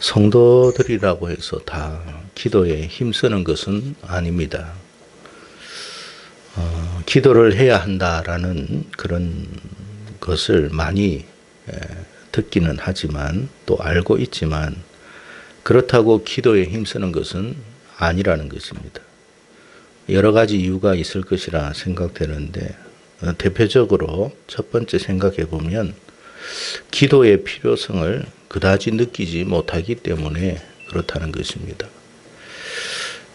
성도들이라고 해서 다 기도에 힘쓰는 것은 아닙니다. 기도를 해야 한다라는 그런 것을 많이 듣기는 하지만 또 알고 있지만 그렇다고 기도에 힘쓰는 것은 아니라는 것입니다. 여러 가지 이유가 있을 것이라 생각되는데 대표적으로 첫 번째 생각해 보면 기도의 필요성을 그다지 느끼지 못하기 때문에 그렇다는 것입니다.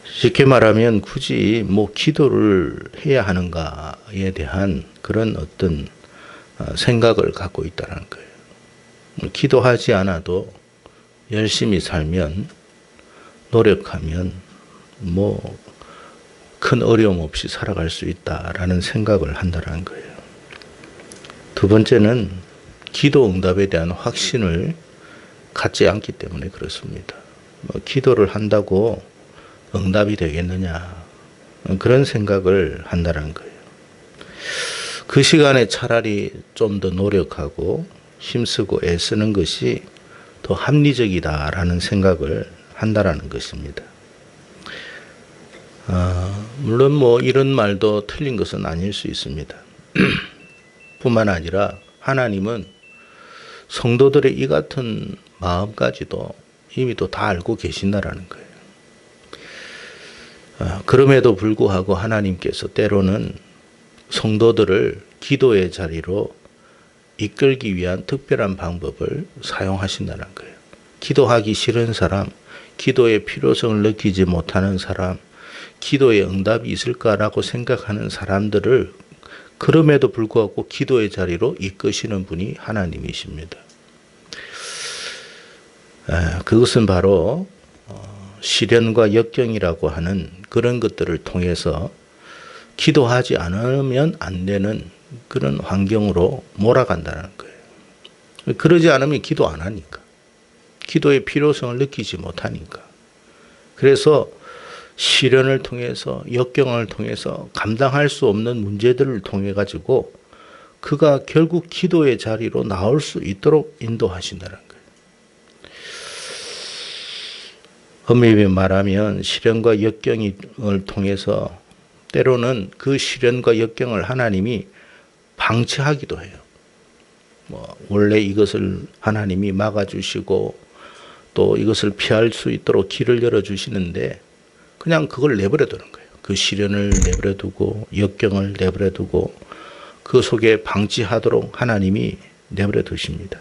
쉽게 말하면 굳이 기도를 해야 하는가에 대한 그런 어떤 생각을 갖고 있다는 거예요. 기도하지 않아도 열심히 살면 노력하면 큰 어려움 없이 살아갈 수 있다라는 생각을 한다는 거예요. 두 번째는 기도 응답에 대한 확신을 갖지 않기 때문에 그렇습니다. 기도를 한다고 응답이 되겠느냐 그런 생각을 한다는 거예요. 그 시간에 차라리 좀 더 노력하고 힘쓰고 애쓰는 것이 더 합리적이다라는 생각을 한다라는 것입니다. 물론 이런 말도 틀린 것은 아닐 수 있습니다. 뿐만 아니라 하나님은 성도들의 이 같은 마음까지도 이미 또 다 알고 계신다라는 거예요. 그럼에도 불구하고 하나님께서 때로는 성도들을 기도의 자리로 이끌기 위한 특별한 방법을 사용하신다는 거예요. 기도하기 싫은 사람, 기도의 필요성을 느끼지 못하는 사람, 기도에 응답이 있을까라고 생각하는 사람들을 그럼에도 불구하고 기도의 자리로 이끄시는 분이 하나님이십니다. 그것은 바로 시련과 역경이라고 하는 그런 것들을 통해서 기도하지 않으면 안 되는 그런 환경으로 몰아간다는 거예요. 그러지 않으면 기도 안 하니까. 기도의 필요성을 느끼지 못하니까. 그래서 시련을 통해서 역경을 통해서 감당할 수 없는 문제들을 통해 가지고 그가 결국 기도의 자리로 나올 수 있도록 인도하신다는 거예요. 엄밀히 말하면 시련과 역경을 통해서 때로는 그 시련과 역경을 하나님이 방치하기도 해요. 원래 이것을 하나님이 막아주시고 또 이것을 피할 수 있도록 길을 열어주시는데 그냥 그걸 내버려 두는 거예요. 그 시련을 내버려 두고 역경을 내버려 두고 그 속에 방치하도록 하나님이 내버려 두십니다.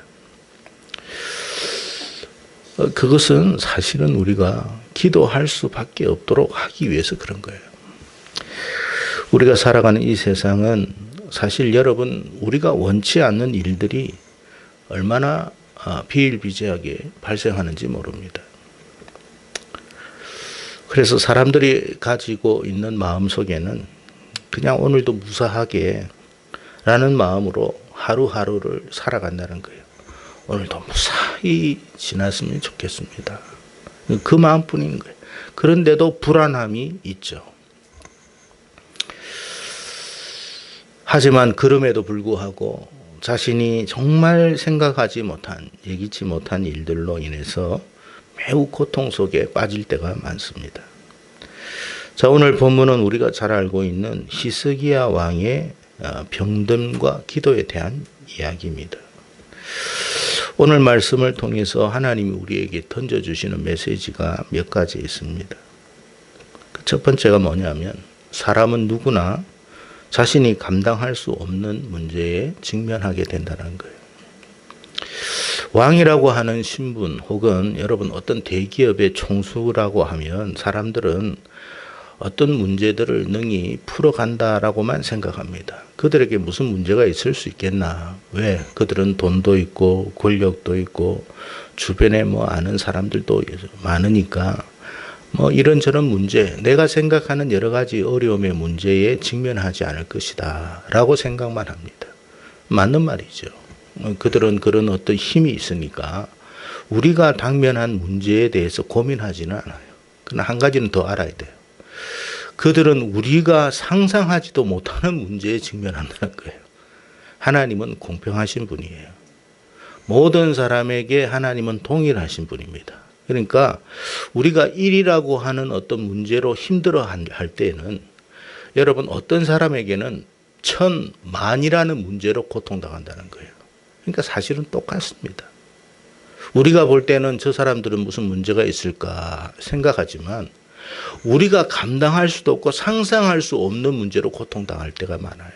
그것은 사실은 우리가 기도할 수밖에 없도록 하기 위해서 그런 거예요. 우리가 살아가는 이 세상은 사실 여러분 우리가 원치 않는 일들이 얼마나 비일비재하게 발생하는지 모릅니다. 그래서 사람들이 가지고 있는 마음 속에는 그냥 오늘도 무사하게 라는 마음으로 하루하루를 살아간다는 거예요. 오늘도 무사히 지났으면 좋겠습니다. 그 마음뿐인 거예요. 그런데도 불안함이 있죠. 하지만 그럼에도 불구하고 자신이 정말 생각하지 못한, 예기치 못한 일들로 인해서 매우 고통 속에 빠질 때가 많습니다. 자, 오늘 본문은 우리가 잘 알고 있는 히스기야 왕의 병듦과 기도에 대한 이야기입니다. 오늘 말씀을 통해서 하나님이 우리에게 던져주시는 메시지가 몇 가지 있습니다. 첫 번째가 뭐냐면 사람은 누구나 자신이 감당할 수 없는 문제에 직면하게 된다는 거예요. 왕이라고 하는 신분 혹은 여러분 어떤 대기업의 총수라고 하면 사람들은 어떤 문제들을 능히 풀어간다라고만 생각합니다. 그들에게 무슨 문제가 있을 수 있겠나. 왜? 그들은 돈도 있고 권력도 있고 주변에 아는 사람들도 많으니까 이런저런 문제, 내가 생각하는 여러 가지 어려움의 문제에 직면하지 않을 것이다 라고 생각만 합니다. 맞는 말이죠. 그들은 그런 어떤 힘이 있으니까 우리가 당면한 문제에 대해서 고민하지는 않아요. 그러나 한 가지는 더 알아야 돼요. 그들은 우리가 상상하지도 못하는 문제에 직면한다는 거예요. 하나님은 공평하신 분이에요. 모든 사람에게 하나님은 동일하신 분입니다. 그러니까 우리가 일이라고 하는 어떤 문제로 힘들어 할 때는 여러분 어떤 사람에게는 천만이라는 문제로 고통당한다는 거예요. 그러니까 사실은 똑같습니다. 우리가 볼 때는 저 사람들은 무슨 문제가 있을까 생각하지만 우리가 감당할 수도 없고 상상할 수 없는 문제로 고통당할 때가 많아요.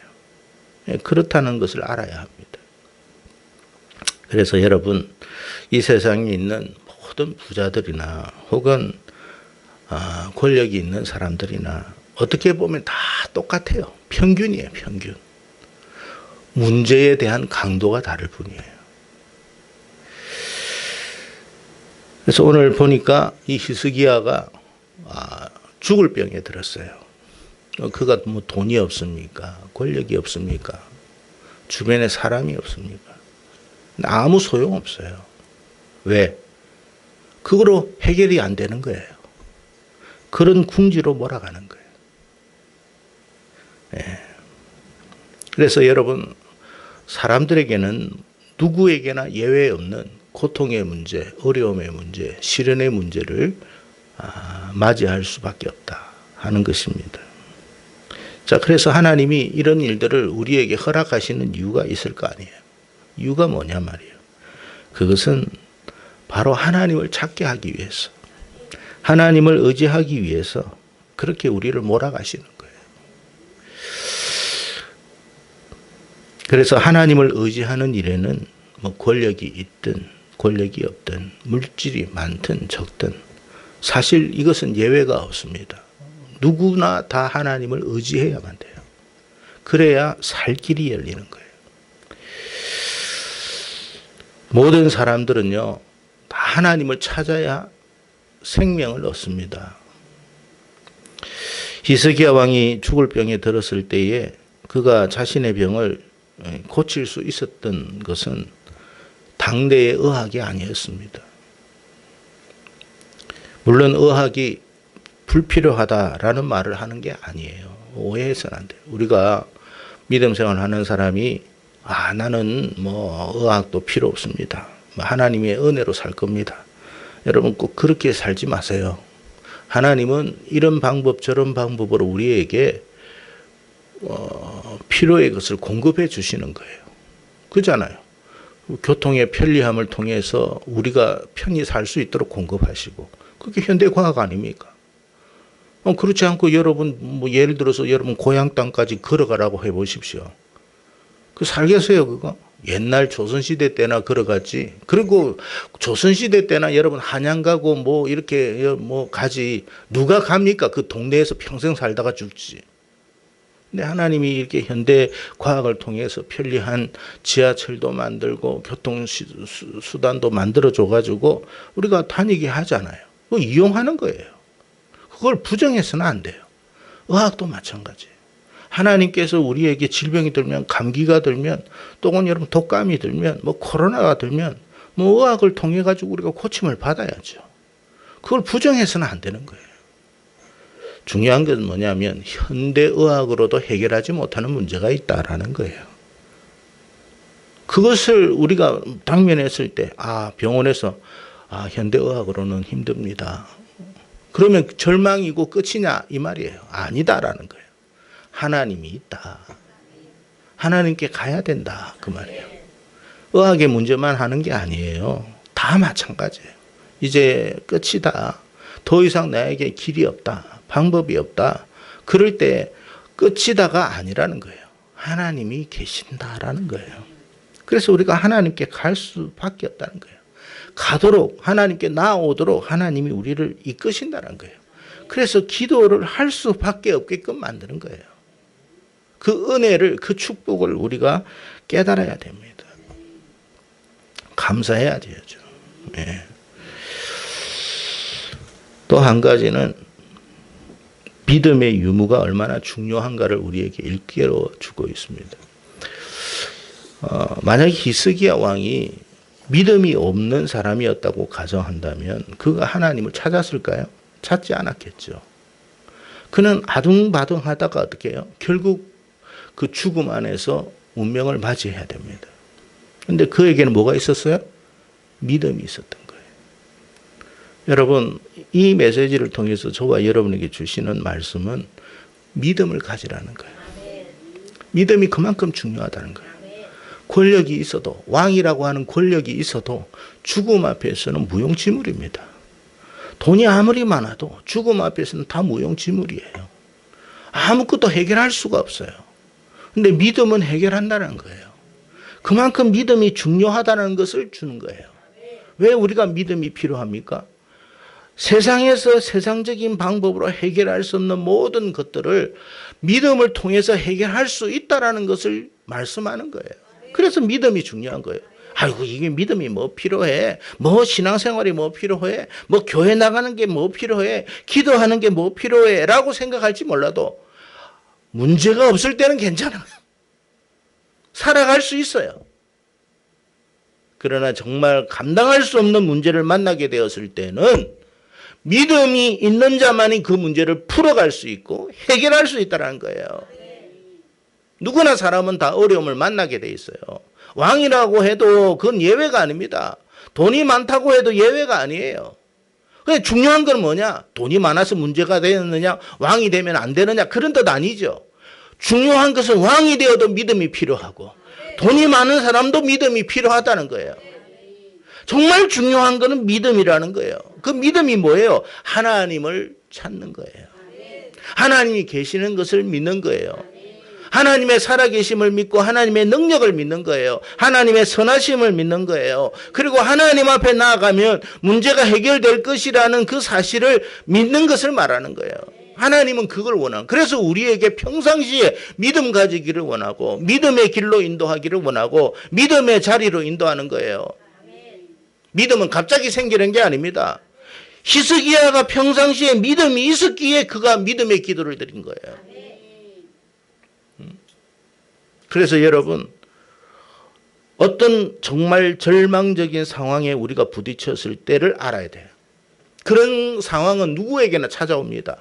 그렇다는 것을 알아야 합니다. 그래서 여러분 이 세상에 있는 모든 부자들이나 혹은 권력이 있는 사람들이나 어떻게 보면 다 똑같아요. 평균이에요. 평균. 문제에 대한 강도가 다를 뿐이에요. 그래서 오늘 보니까 이 히스기야가 죽을 병에 들었어요. 그가 뭐 돈이 없습니까? 권력이 없습니까? 주변에 사람이 없습니까? 아무 소용 없어요. 왜? 그거로 해결이 안 되는 거예요. 그런 궁지로 몰아가는 거예요. 네. 그래서 여러분 사람들에게는 누구에게나 예외 없는 고통의 문제, 어려움의 문제, 시련의 문제를 맞이할 수밖에 없다 하는 것입니다. 자, 그래서 하나님이 이런 일들을 우리에게 허락하시는 이유가 있을 거 아니에요. 이유가 뭐냐 말이에요. 그것은 바로 하나님을 찾게 하기 위해서, 하나님을 의지하기 위해서 그렇게 우리를 몰아가시는 거예요. 그래서 하나님을 의지하는 일에는 뭐 권력이 있든 권력이 없든 물질이 많든 적든 사실 이것은 예외가 없습니다. 누구나 다 하나님을 의지해야만 돼요. 그래야 살 길이 열리는 거예요. 모든 사람들은요, 다 하나님을 찾아야 생명을 얻습니다. 히스기야 왕이 죽을 병에 들었을 때에 그가 자신의 병을 고칠 수 있었던 것은 당대의 의학이 아니었습니다. 물론 의학이 불필요하다라는 말을 하는 게 아니에요. 오해해서는 안 돼요. 우리가 믿음 생활하는 사람이 나는 뭐 의학도 필요 없습니다. 하나님의 은혜로 살 겁니다. 여러분 꼭 그렇게 살지 마세요. 하나님은 이런 방법 저런 방법으로 우리에게 필요의 것을 공급해 주시는 거예요. 그렇잖아요. 교통의 편리함을 통해서 우리가 편히 살 수 있도록 공급하시고 그게 현대과학 아닙니까? 그렇지 않고 여러분 뭐 예를 들어서 여러분 고향 땅까지 걸어가라고 해보십시오. 그 살겠어요 그거? 옛날 조선시대 때나 걸어갔지. 그리고 조선시대 때나 여러분 한양 가고 뭐 이렇게 뭐 가지 누가 갑니까? 그 동네에서 평생 살다가 죽지. 근데 하나님이 이렇게 현대 과학을 통해서 편리한 지하철도 만들고 교통수단도 만들어줘가지고 우리가 다니게 하잖아요. 그거 이용하는 거예요. 그걸 부정해서는 안 돼요. 의학도 마찬가지예요. 하나님께서 우리에게 질병이 들면 감기가 들면 또는 여러분 독감이 들면 뭐 코로나가 들면 뭐 의학을 통해 가지고 우리가 고침을 받아야죠. 그걸 부정해서는 안 되는 거예요. 중요한 것은 뭐냐면 현대의학으로도 해결하지 못하는 문제가 있다라는 거예요. 그것을 우리가 당면했을 때 병원에서 현대의학으로는 힘듭니다. 그러면 절망이고 끝이냐 이 말이에요. 아니다라는 거예요. 하나님이 있다. 하나님께 가야 된다 그 말이에요. 의학의 문제만 하는 게 아니에요. 다 마찬가지예요. 이제 끝이다. 더 이상 나에게 길이 없다. 방법이 없다. 그럴 때 끝이다가 아니라는 거예요. 하나님이 계신다라는 거예요. 그래서 우리가 하나님께 갈 수밖에 없다는 거예요. 가도록 하나님께 나아오도록 하나님이 우리를 이끄신다는 거예요. 그래서 기도를 할 수밖에 없게끔 만드는 거예요. 그 은혜를 그 축복을 우리가 깨달아야 됩니다. 감사해야 되죠. 네. 또 한 가지는 믿음의 유무가 얼마나 중요한가를 우리에게 일깨워 주고 있습니다. 만약에 히스기야 왕이 믿음이 없는 사람이었다고 가정한다면 그가 하나님을 찾았을까요? 찾지 않았겠죠. 그는 아둥바둥하다가 어떻게 해요? 결국 그 죽음 안에서 운명을 맞이해야 됩니다. 그런데 그에게는 뭐가 있었어요? 믿음이 있었던 거예요. 여러분, 이 메시지를 통해서 저와 여러분에게 주시는 말씀은 믿음을 가지라는 거예요. 믿음이 그만큼 중요하다는 거예요. 권력이 있어도, 왕이라고 하는 권력이 있어도 죽음 앞에서는 무용지물입니다. 돈이 아무리 많아도 죽음 앞에서는 다 무용지물이에요. 아무것도 해결할 수가 없어요. 근데 믿음은 해결한다는 거예요. 그만큼 믿음이 중요하다는 것을 주는 거예요. 왜 우리가 믿음이 필요합니까? 세상에서 세상적인 방법으로 해결할 수 없는 모든 것들을 믿음을 통해서 해결할 수 있다는 것을 말씀하는 거예요. 그래서 믿음이 중요한 거예요. 아이고, 이게 믿음이 뭐 필요해? 뭐 신앙생활이 뭐 필요해? 뭐 교회 나가는 게 뭐 필요해? 기도하는 게 뭐 필요해? 라고 생각할지 몰라도 문제가 없을 때는 괜찮아요. 살아갈 수 있어요. 그러나 정말 감당할 수 없는 문제를 만나게 되었을 때는 믿음이 있는 자만이 그 문제를 풀어갈 수 있고 해결할 수 있다는 거예요. 누구나 사람은 다 어려움을 만나게 돼 있어요. 왕이라고 해도 그건 예외가 아닙니다. 돈이 많다고 해도 예외가 아니에요. 근데 중요한 건 뭐냐? 돈이 많아서 문제가 되느냐? 왕이 되면 안 되느냐? 그런 뜻 아니죠. 중요한 것은 왕이 되어도 믿음이 필요하고 돈이 많은 사람도 믿음이 필요하다는 거예요. 정말 중요한 것은 믿음이라는 거예요. 그 믿음이 뭐예요? 하나님을 찾는 거예요. 하나님이 계시는 것을 믿는 거예요. 하나님의 살아계심을 믿고 하나님의 능력을 믿는 거예요. 하나님의 선하심을 믿는 거예요. 그리고 하나님 앞에 나아가면 문제가 해결될 것이라는 그 사실을 믿는 것을 말하는 거예요. 하나님은 그걸 원하고, 그래서 우리에게 평상시에 믿음 가지기를 원하고 믿음의 길로 인도하기를 원하고 믿음의 자리로 인도하는 거예요. 믿음은 갑자기 생기는 게 아닙니다. 히스기야가 평상시에 믿음이 있었기에 그가 믿음의 기도를 드린 거예요. 그래서 여러분, 어떤 정말 절망적인 상황에 우리가 부딪혔을 때를 알아야 돼요. 그런 상황은 누구에게나 찾아옵니다.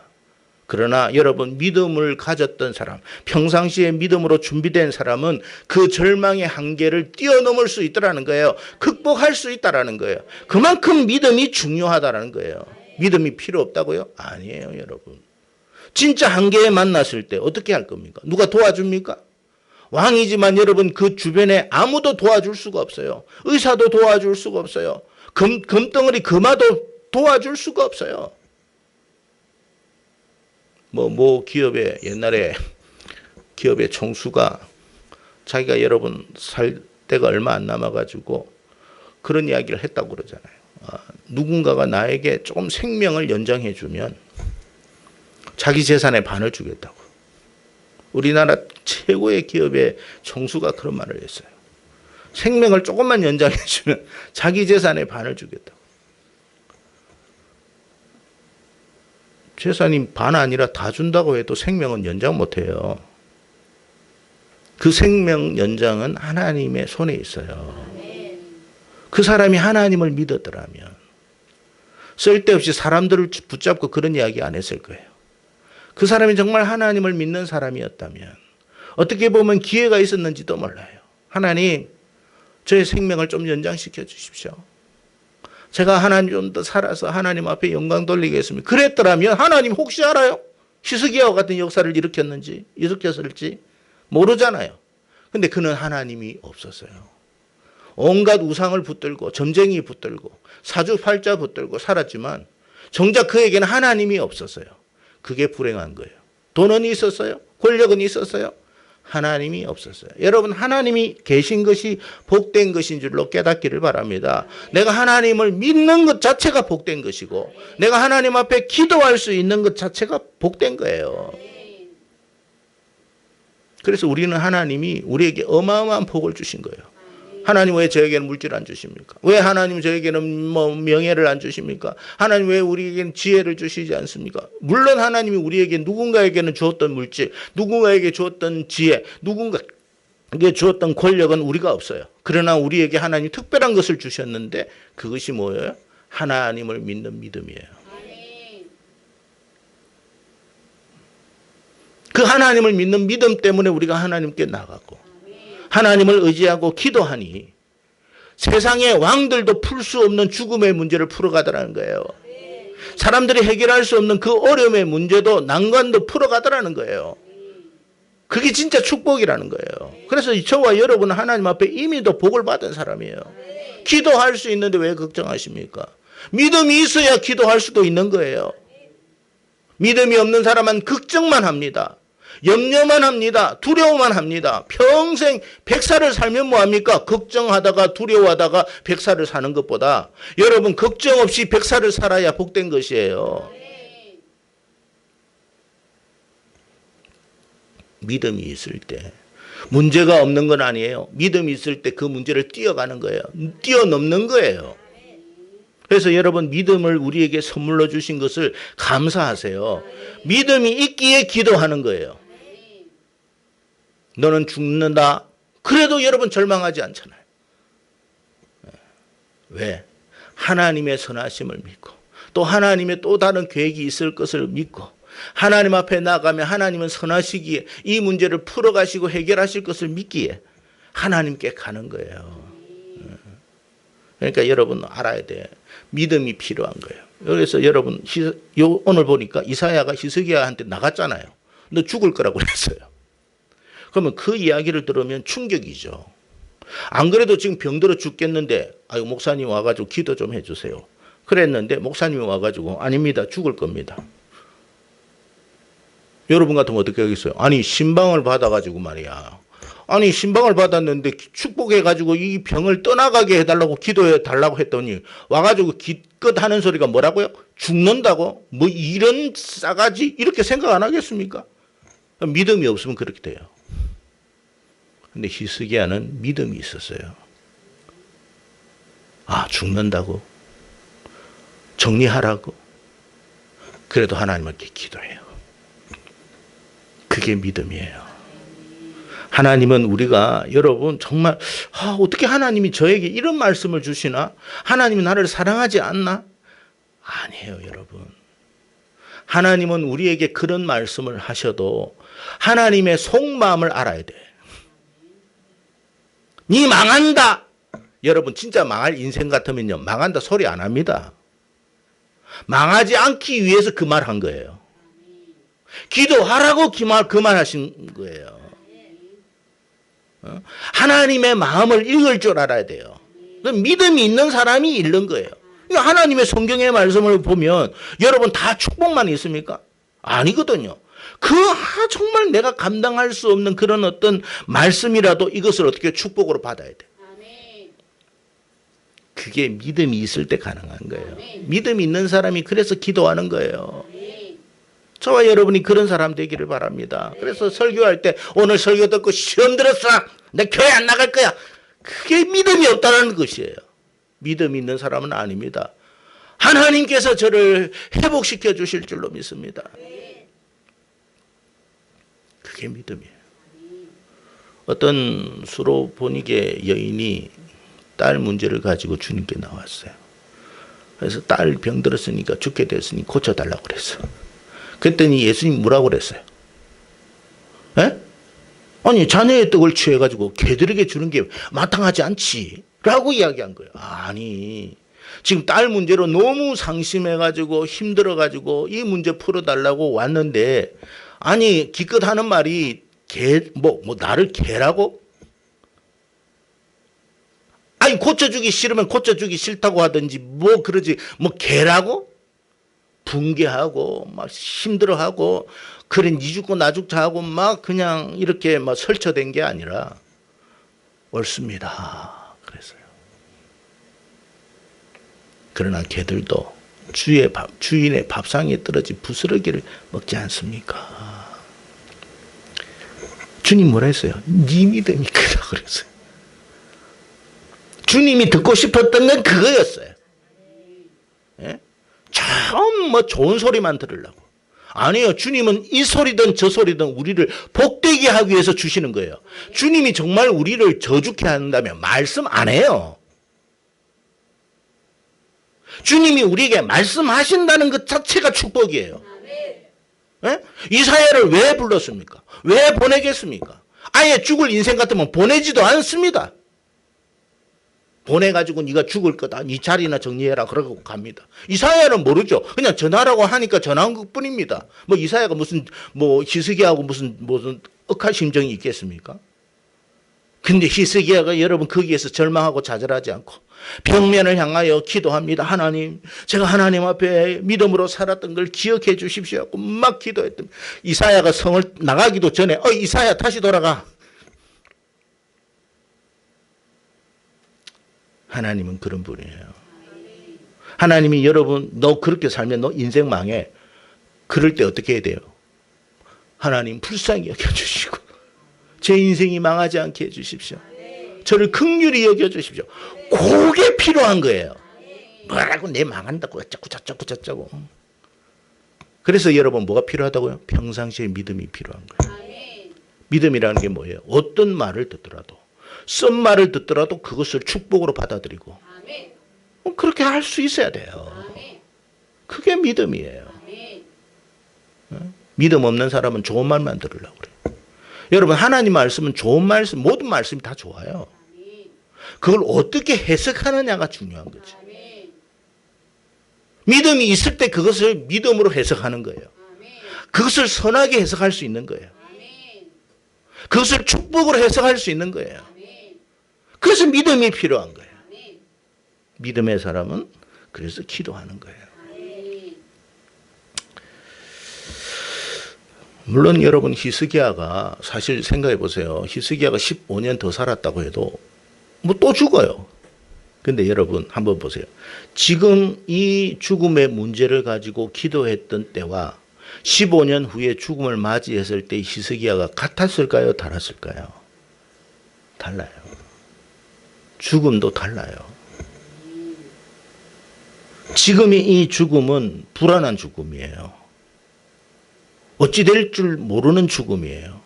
그러나 여러분, 믿음을 가졌던 사람, 평상시에 믿음으로 준비된 사람은 그 절망의 한계를 뛰어넘을 수 있다는 거예요. 극복할 수 있다는 거예요. 그만큼 믿음이 중요하다는 거예요. 믿음이 필요 없다고요? 아니에요, 여러분. 진짜 한계에 만났을 때 어떻게 할 겁니까? 누가 도와줍니까? 왕이지만 여러분, 그 주변에 아무도 도와줄 수가 없어요. 의사도 도와줄 수가 없어요. 금덩어리 금화도 도와줄 수가 없어요. 뭐 기업에, 옛날에 기업의 총수가 자기가 여러분 살 때가 얼마 안 남아가지고 그런 이야기를 했다고 그러잖아요. 누군가가 나에게 조금 생명을 연장해 주면 자기 재산의 반을 주겠다고. 우리나라 최고의 기업의 총수가 그런 말을 했어요. 생명을 조금만 연장해 주면 자기 재산의 반을 주겠다고. 재산이 반 아니라 다 준다고 해도 생명은 연장 못해요. 그 생명 연장은 하나님의 손에 있어요. 그 사람이 하나님을 믿었더라면 쓸데없이 사람들을 붙잡고 그런 이야기 안 했을 거예요. 그 사람이 정말 하나님을 믿는 사람이었다면 어떻게 보면 기회가 있었는지도 몰라요. 하나님, 저의 생명을 좀 연장시켜 주십시오. 제가 하나님 좀 더 살아서 하나님 앞에 영광 돌리겠습니다. 그랬더라면 하나님 혹시 알아요? 히스기야와 같은 역사를 일으켰을지 모르잖아요. 근데 그는 하나님이 없었어요. 온갖 우상을 붙들고 점쟁이 붙들고 사주팔자 붙들고 살았지만 정작 그에게는 하나님이 없었어요. 그게 불행한 거예요. 돈은 있었어요? 권력은 있었어요? 하나님이 없었어요. 여러분, 하나님이 계신 것이 복된 것인 줄로 깨닫기를 바랍니다. 내가 하나님을 믿는 것 자체가 복된 것이고 내가 하나님 앞에 기도할 수 있는 것 자체가 복된 거예요. 그래서 우리는 하나님이 우리에게 어마어마한 복을 주신 거예요. 하나님 왜 저에게는 물질 안 주십니까? 왜 하나님 저에게는 뭐 명예를 안 주십니까? 하나님 왜 우리에게는 지혜를 주시지 않습니까? 물론 하나님이 우리에게 누군가에게는 주었던 물질, 누군가에게 주었던 지혜, 누군가에게 주었던 권력은 우리가 없어요. 그러나 우리에게 하나님이 특별한 것을 주셨는데 그것이 뭐예요? 하나님을 믿는 믿음이에요. 그 하나님을 믿는 믿음 때문에 우리가 하나님께 나가고 하나님을 의지하고 기도하니 세상의 왕들도 풀 수 없는 죽음의 문제를 풀어가더라는 거예요. 사람들이 해결할 수 없는 그 어려움의 문제도 난관도 풀어가더라는 거예요. 그게 진짜 축복이라는 거예요. 그래서 저와 여러분은 하나님 앞에 이미 더 복을 받은 사람이에요. 기도할 수 있는데 왜 걱정하십니까? 믿음이 있어야 기도할 수도 있는 거예요. 믿음이 없는 사람은 걱정만 합니다. 염려만 합니다. 두려워만 합니다. 평생 100살을 살면 뭐합니까? 걱정하다가 두려워하다가 100살을 사는 것보다 여러분 걱정 없이 100살을 살아야 복된 것이에요. 믿음이 있을 때 문제가 없는 건 아니에요. 믿음이 있을 때 그 문제를 뛰어가는 거예요. 뛰어넘는 거예요. 그래서 여러분 믿음을 우리에게 선물로 주신 것을 감사하세요. 믿음이 있기에 기도하는 거예요. 너는 죽는다. 그래도 여러분 절망하지 않잖아요. 왜? 하나님의 선하심을 믿고 또 하나님의 또 다른 계획이 있을 것을 믿고 하나님 앞에 나가면 하나님은 선하시기에 이 문제를 풀어가시고 해결하실 것을 믿기에 하나님께 가는 거예요. 그러니까 여러분 알아야 돼. 믿음이 필요한 거예요. 그래서 여러분 오늘 보니까 이사야가 히스기야한테 나갔잖아요. 너 죽을 거라고 그랬어요. 그러면 그 이야기를 들으면 충격이죠. 안 그래도 지금 병들어 죽겠는데 아유 목사님 와가지고 기도 좀 해주세요. 그랬는데 목사님이 와가지고 아닙니다. 죽을 겁니다. 여러분 같으면 어떻게 하겠어요? 아니 신방을 받아가지고 말이야. 아니 신방을 받았는데 축복해가지고 이 병을 떠나가게 해달라고 기도해달라고 했더니 와가지고 기껏 하는 소리가 뭐라고요? 죽는다고? 뭐 이런 싸가지? 이렇게 생각 안 하겠습니까? 믿음이 없으면 그렇게 돼요. 근데 히스기야는 믿음이 있었어요. 아 죽는다고? 정리하라고? 그래도 하나님께 기도해요. 그게 믿음이에요. 하나님은 우리가 여러분 정말 어떻게 하나님이 저에게 이런 말씀을 주시나? 하나님이 나를 사랑하지 않나? 아니에요 여러분. 하나님은 우리에게 그런 말씀을 하셔도 하나님의 속마음을 알아야 돼. 니 망한다. 여러분 진짜 망할 인생 같으면요 망한다 소리 안 합니다. 망하지 않기 위해서 그 말 한 거예요. 기도하라고 그 말 하신 거예요. 하나님의 마음을 읽을 줄 알아야 돼요. 믿음이 있는 사람이 읽는 거예요. 하나님의 성경의 말씀을 보면 여러분 다 축복만 있습니까? 아니거든요. 정말 내가 감당할 수 없는 그런 어떤 말씀이라도 이것을 어떻게 축복으로 받아야 돼. 그게 믿음이 있을 때 가능한 거예요. 믿음이 있는 사람이 그래서 기도하는 거예요. 저와 여러분이 그런 사람 되기를 바랍니다. 그래서 설교할 때 오늘 설교 듣고 시험 들었어. 내 교회 안 나갈 거야. 그게 믿음이 없다는 것이에요. 믿음 있는 사람은 아닙니다. 하나님께서 저를 회복시켜 주실 줄로 믿습니다. 그게 믿음이에요. 어떤 수로보니게 여인이 딸 문제를 가지고 주님께 나왔어요. 그래서 딸 병들었으니까 죽게 됐으니 고쳐달라고 그랬어. 그랬더니 예수님 뭐라고 그랬어요? 에? 아니 자녀의 떡을 취해가지고 개들에게 주는 게 마땅하지 않지 라고 이야기한 거예요. 아니 지금 딸 문제로 너무 상심해가지고 힘들어가지고 이 문제 풀어달라고 왔는데 아니 기껏 하는 말이 나를 개라고? 아니 고쳐주기 싫으면 고쳐주기 싫다고 하든지 그러지 개라고? 붕괴하고 막 힘들어하고 그래 니 죽고 나 죽자 하고 막 그냥 이렇게 막 설쳐된 게 아니라 옳습니다. 그랬어요. 그러나 개들도 주인의 밥상에 떨어진 부스러기를 먹지 않습니까? 주님 뭐라 했어요? 네 믿음이 크다 그랬어요. 주님이 듣고 싶었던 건 그거였어요. 예? 참 좋은 소리만 들으려고. 아니에요. 주님은 이 소리든 저 소리든 우리를 복되게 하기 위해서 주시는 거예요. 주님이 정말 우리를 저주케 한다면 말씀 안 해요. 주님이 우리에게 말씀하신다는 것 자체가 축복이에요. 예? 이사야를 왜 불렀습니까? 왜 보내겠습니까? 아예 죽을 인생 같으면 보내지도 않습니다. 보내가지고 네가 죽을 거다. 네 자리나 정리해라. 그러고 갑니다. 이사야는 모르죠. 그냥 전하라고 하니까 전한 것뿐입니다. 뭐 이사야가 무슨 뭐 히스기야하고 무슨 억할 심정이 있겠습니까? 근데 히스기야가 여러분 거기에서 절망하고 좌절하지 않고 벽면을 향하여 기도합니다. 하나님, 제가 하나님 앞에 믿음으로 살았던 걸 기억해 주십시오 하고 막 기도했더니 이사야가 성을 나가기도 전에 이사야 다시 돌아가. 하나님은 그런 분이에요. 하나님이 여러분 너 그렇게 살면 너 인생 망해. 그럴 때 어떻게 해야 돼요? 하나님 불쌍히 여겨주시고 제 인생이 망하지 않게 해주십시오. 저를 긍휼히 여겨주십시오. 그게 필요한 거예요. 뭐라고 내 망한다고 어쩌고. 그래서 여러분 뭐가 필요하다고요? 평상시에 믿음이 필요한 거예요. 믿음이라는 게 뭐예요? 어떤 말을 듣더라도 쓴 말을 듣더라도 그것을 축복으로 받아들이고 그렇게 할 수 있어야 돼요. 그게 믿음이에요. 믿음 없는 사람은 좋은 말만 들으려고 그래요. 여러분 하나님 말씀은 좋은 말씀, 모든 말씀이 다 좋아요. 그걸 어떻게 해석하느냐가 중요한 거죠. 믿음이 있을 때 그것을 믿음으로 해석하는 거예요. 그것을 선하게 해석할 수 있는 거예요. 그것을 축복으로 해석할 수 있는 거예요. 그래서 믿음이 필요한 거예요. 믿음의 사람은 그래서 기도하는 거예요. 물론 여러분 히스기야가 사실 생각해 보세요. 히스기야가 15년 더 살았다고 해도 뭐 또 죽어요. 근데 여러분 한번 보세요. 지금 이 죽음의 문제를 가지고 기도했던 때와 15년 후에 죽음을 맞이했을 때 히스기야가 같았을까요? 달랐을까요? 달라요. 죽음도 달라요. 지금의 이 죽음은 불안한 죽음이에요. 어찌 될 줄 모르는 죽음이에요.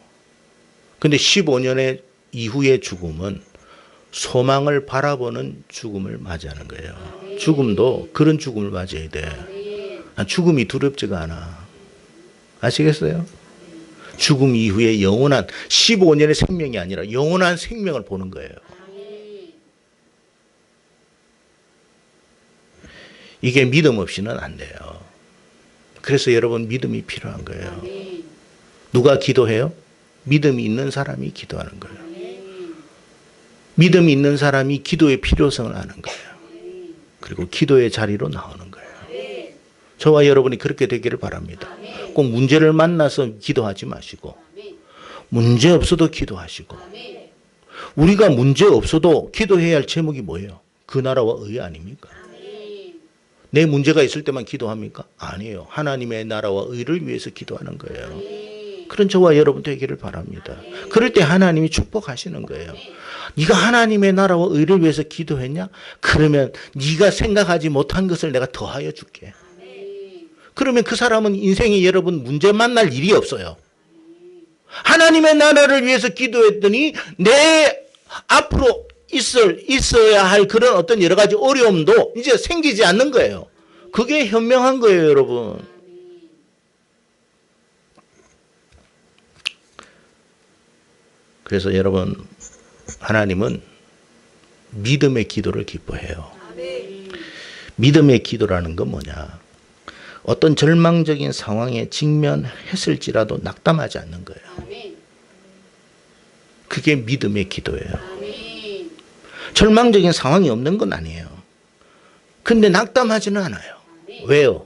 근데 15년의 이후의 죽음은 소망을 바라보는 죽음을 맞이하는 거예요. 죽음도 그런 죽음을 맞이해야 돼. 죽음이 두렵지가 않아. 아시겠어요? 죽음 이후에 영원한 15년의 생명이 아니라 영원한 생명을 보는 거예요. 이게 믿음 없이는 안 돼요. 그래서 여러분 믿음이 필요한 거예요. 누가 기도해요? 믿음이 있는 사람이 기도하는 거예요. 믿음이 있는 사람이 기도의 필요성을 아는 거예요. 그리고 기도의 자리로 나오는 거예요. 저와 여러분이 그렇게 되기를 바랍니다. 꼭 문제를 만나서 기도하지 마시고 문제 없어도 기도하시고 우리가 문제 없어도 기도해야 할 제목이 뭐예요? 그 나라와 의 아닙니까? 내 문제가 있을 때만 기도합니까? 아니에요. 하나님의 나라와 의를 위해서 기도하는 거예요. 그런 저와 여러분 되기를 바랍니다. 그럴 때 하나님이 축복하시는 거예요. 네가 하나님의 나라와 의를 위해서 기도했냐? 그러면 네가 생각하지 못한 것을 내가 더하여 줄게. 그러면 그 사람은 인생에 여러분 문제 만날 일이 없어요. 하나님의 나라를 위해서 기도했더니 내 앞으로 있어야 할 그런 어떤 여러 가지 어려움도 이제 생기지 않는 거예요. 그게 현명한 거예요, 여러분. 그래서 여러분, 하나님은 믿음의 기도를 기뻐해요. 믿음의 기도라는 건 뭐냐? 어떤 절망적인 상황에 직면했을지라도 낙담하지 않는 거예요. 그게 믿음의 기도예요. 절망적인 상황이 없는 건 아니에요. 근데 낙담하지는 않아요. 왜요?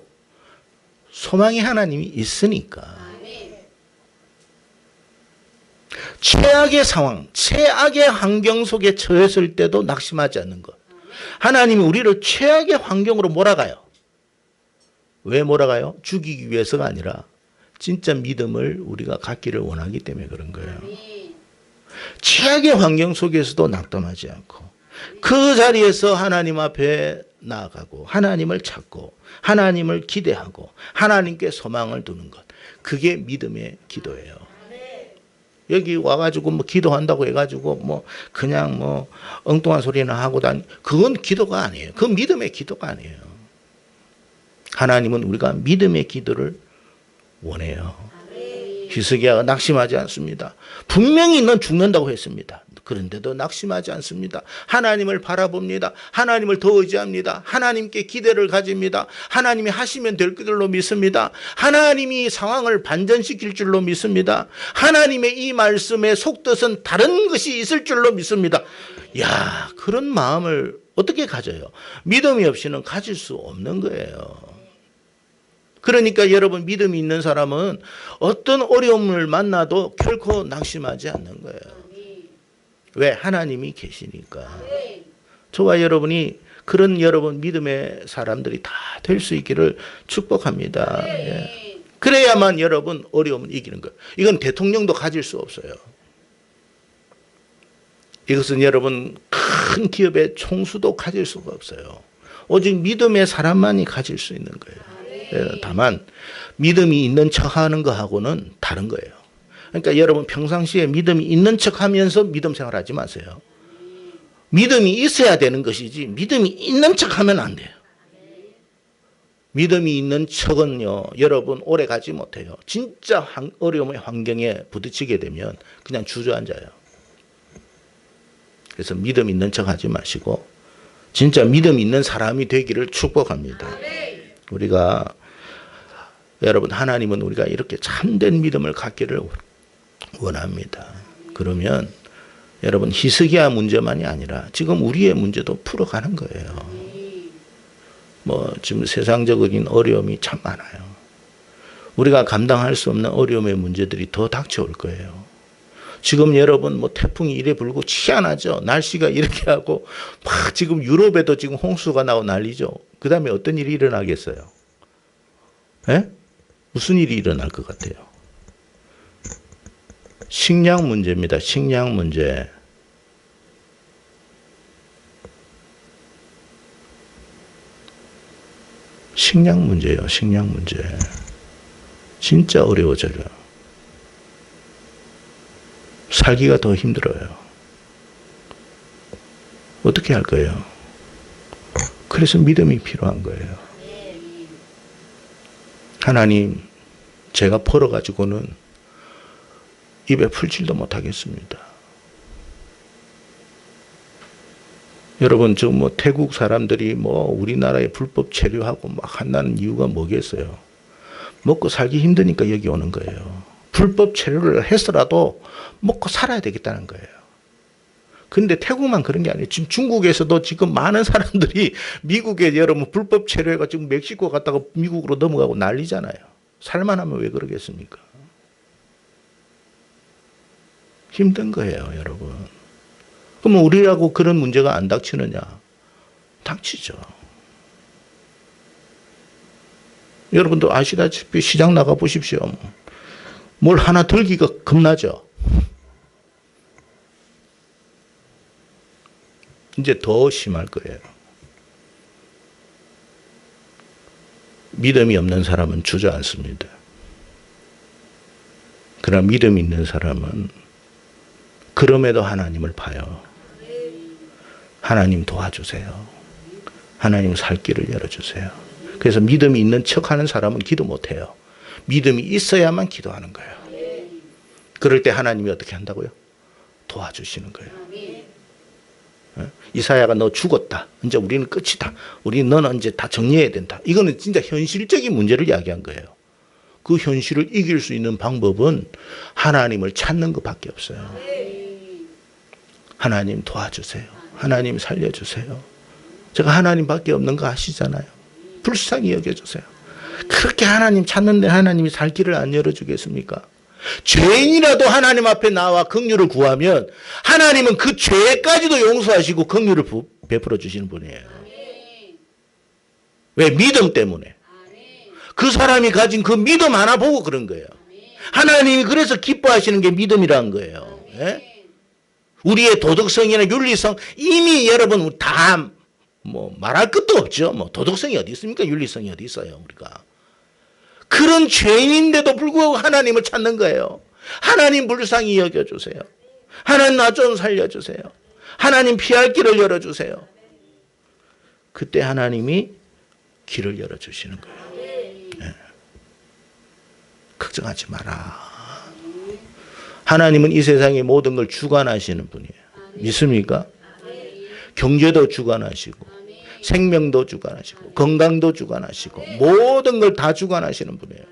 소망의 하나님이 있으니까. 최악의 상황, 최악의 환경 속에 처했을 때도 낙심하지 않는 것. 하나님이 우리를 최악의 환경으로 몰아가요. 왜 몰아가요? 죽이기 위해서가 아니라 진짜 믿음을 우리가 갖기를 원하기 때문에 그런 거예요. 최악의 환경 속에서도 낙담하지 않고 그 자리에서 하나님 앞에 나아가고 하나님을 찾고 하나님을 기대하고 하나님께 소망을 두는 것. 그게 믿음의 기도예요. 여기 와가지고 뭐 기도한다고 해가지고 뭐 그냥 뭐 엉뚱한 소리나 하고 그건 기도가 아니에요. 그건 믿음의 기도가 아니에요. 하나님은 우리가 믿음의 기도를 원해요. 히스기야가 낙심하지 않습니다. 분명히 넌 죽는다고 했습니다. 그런데도 낙심하지 않습니다. 하나님을 바라봅니다. 하나님을 더 의지합니다. 하나님께 기대를 가집니다. 하나님이 하시면 될 줄로 믿습니다. 하나님이 상황을 반전시킬 줄로 믿습니다. 하나님의 이 말씀의 속뜻은 다른 것이 있을 줄로 믿습니다. 야, 그런 마음을 어떻게 가져요? 믿음이 없이는 가질 수 없는 거예요. 그러니까 여러분, 믿음이 있는 사람은 어떤 어려움을 만나도 결코 낙심하지 않는 거예요. 왜? 하나님이 계시니까. 저와 여러분이 그런 여러분 믿음의 사람들이 다 될 수 있기를 축복합니다. 예. 그래야만 여러분 어려움을 이기는 거예요. 이건 대통령도 가질 수 없어요. 이것은 여러분 큰 기업의 총수도 가질 수가 없어요. 오직 믿음의 사람만이 가질 수 있는 거예요. 다만 믿음이 있는 척하는 거하고는 다른 거예요. 그러니까 여러분 평상시에 믿음이 있는 척하면서 믿음 생활하지 마세요. 믿음이 있어야 되는 것이지 믿음이 있는 척하면 안 돼요. 믿음이 있는 척은요, 여러분 오래 가지 못해요. 진짜 어려움의 환경에 부딪히게 되면 그냥 주저앉아요. 그래서 믿음 있는 척하지 마시고 진짜 믿음 있는 사람이 되기를 축복합니다. 우리가 여러분, 하나님은 우리가 이렇게 참된 믿음을 갖기를 원합니다. 그러면 여러분 히스기야 문제만이 아니라 지금 우리의 문제도 풀어가는 거예요. 지금 세상적인 어려움이 참 많아요. 우리가 감당할 수 없는 어려움의 문제들이 더 닥쳐올 거예요. 지금 여러분 태풍이 이래 불고 희한하죠. 날씨가 이렇게 하고 막 지금 유럽에도 지금 홍수가 나고 난리죠. 그 다음에 어떤 일이 일어나겠어요? 예? 무슨 일이 일어날 것 같아요? 식량 문제입니다. 식량 문제. 식량 문제예요. 식량 문제. 진짜 어려워져요. 살기가 더 힘들어요. 어떻게 할 거예요? 그래서 믿음이 필요한 거예요. 하나님, 제가 벌어가지고는 입에 풀칠도 못하겠습니다. 여러분, 태국 사람들이 우리나라에 불법 체류하고 막 한다는 이유가 뭐겠어요? 먹고 살기 힘드니까 여기 오는 거예요. 불법 체류를 해서라도 먹고 살아야 되겠다는 거예요. 근데 태국만 그런 게 아니에요. 지금 중국에서도 지금 많은 사람들이 미국에 여러분 불법 체류해가 지금 멕시코 갔다가 미국으로 넘어가고 난리잖아요. 살만하면 왜 그러겠습니까? 힘든 거예요, 여러분. 그러면 우리라고 그런 문제가 안 닥치느냐? 닥치죠. 여러분도 아시다시피 시장 나가 보십시오. 뭘 하나 들기가 겁나죠. 이제 더 심할 거예요. 믿음이 없는 사람은 주저앉습니다. 그러나 믿음 있는 사람은 그럼에도 하나님을 봐요. 하나님 도와주세요. 하나님 살 길을 열어주세요. 그래서 믿음이 있는 척하는 사람은 기도 못해요. 믿음이 있어야만 기도하는 거예요. 그럴 때 하나님이 어떻게 한다고요? 도와주시는 거예요. 이사야가 너 죽었다. 이제 우리는 끝이다. 너는 이제 다 정리해야 된다. 이거는 진짜 현실적인 문제를 이야기한 거예요. 그 현실을 이길 수 있는 방법은 하나님을 찾는 것밖에 없어요. 하나님 도와주세요. 하나님 살려주세요. 제가 하나님밖에 없는 거 아시잖아요. 불쌍히 여겨주세요. 그렇게 하나님 찾는데 하나님이 살 길을 안 열어주겠습니까? 죄인이라도 하나님 앞에 나와 긍휼을 구하면 하나님은 그 죄까지도 용서하시고 긍휼을 베풀어 주시는 분이에요. 왜? 믿음 때문에. 그 사람이 가진 그 믿음 하나 보고 그런 거예요. 하나님이 그래서 기뻐하시는 게 믿음이라는 거예요. 예? 우리의 도덕성이나 윤리성 이미 여러분 다 말할 것도 없죠. 도덕성이 어디 있습니까? 윤리성이 어디 있어요, 우리가. 그런 죄인인데도 불구하고 하나님을 찾는 거예요. 하나님 불쌍히 여겨주세요. 하나님 나 좀 살려주세요. 하나님 피할 길을 열어주세요. 그때 하나님이 길을 열어주시는 거예요. 네. 걱정하지 마라. 하나님은 이 세상의 모든 걸 주관하시는 분이에요. 믿습니까? 경제도 주관하시고 생명도 주관하시고 건강도 주관하시고 모든 걸 다 주관하시는 분이에요.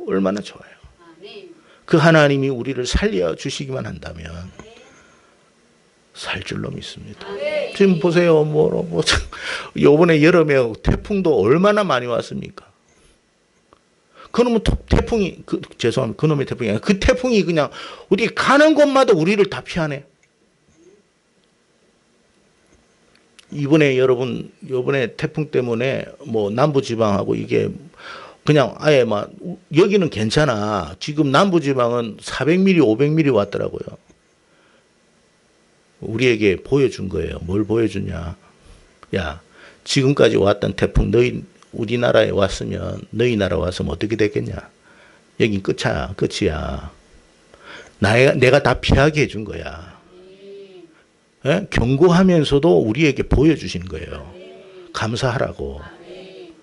얼마나 좋아요. 그 하나님이 우리를 살려주시기만 한다면 살 줄로 믿습니다. 지금 보세요. 요번에 여름에 태풍도 얼마나 많이 왔습니까? 그놈의 태풍이, 죄송합니다. 그놈의 태풍이 아니라 그 태풍이 그냥 우리 가는 곳마다 우리를 다 피하네. 요번에 태풍 때문에 남부지방하고 이게 그냥 아예 여기는 괜찮아. 지금 남부지방은 400mm, 500mm 왔더라고요. 우리에게 보여준 거예요. 뭘 보여주냐. 야, 지금까지 왔던 태풍 우리나라에 왔으면 너희 나라 왔으면 어떻게 됐겠냐. 여긴 끝이야. 내가 다 피하게 해준 거야. 예? 경고하면서도 우리에게 보여주신 거예요. 감사하라고.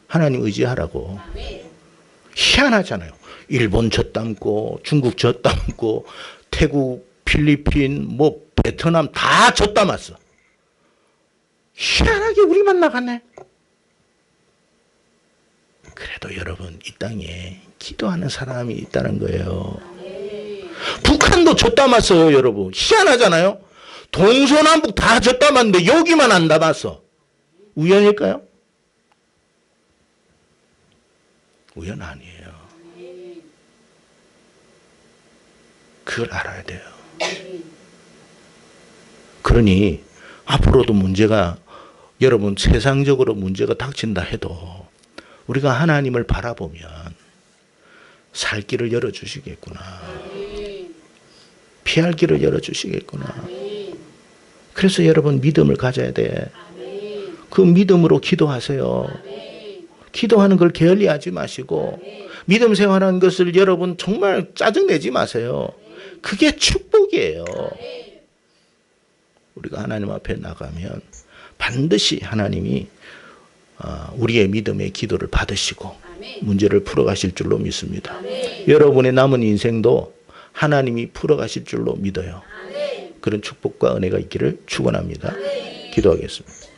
하나님 의지하라고. 희한하잖아요. 일본 젖담고 중국 젖담고 태국 필리핀 베트남 다 젖담았어. 희한하게 우리만 나갔네. 그래도 여러분 이 땅에 기도하는 사람이 있다는 거예요. 북한도 젖담았어요. 여러분 희한하잖아요. 동서남북 다 젖담았는데 여기만 안 담았어. 우연일까요? 우연 아니에요. 그걸 알아야 돼요. 그러니 앞으로도 여러분 세상적으로 문제가 닥친다 해도 우리가 하나님을 바라보면 살 길을 열어주시겠구나. 피할 길을 열어주시겠구나. 그래서 여러분 믿음을 가져야 돼. 그 믿음으로 기도하세요. 기도하는 걸 게을리하지 마시고 믿음 생활하는 것을 여러분 정말 짜증내지 마세요. 그게 축복이에요. 우리가 하나님 앞에 나가면 반드시 하나님이 우리의 믿음의 기도를 받으시고 문제를 풀어가실 줄로 믿습니다. 여러분의 남은 인생도 하나님이 풀어가실 줄로 믿어요. 그런 축복과 은혜가 있기를 축원합니다. 기도하겠습니다.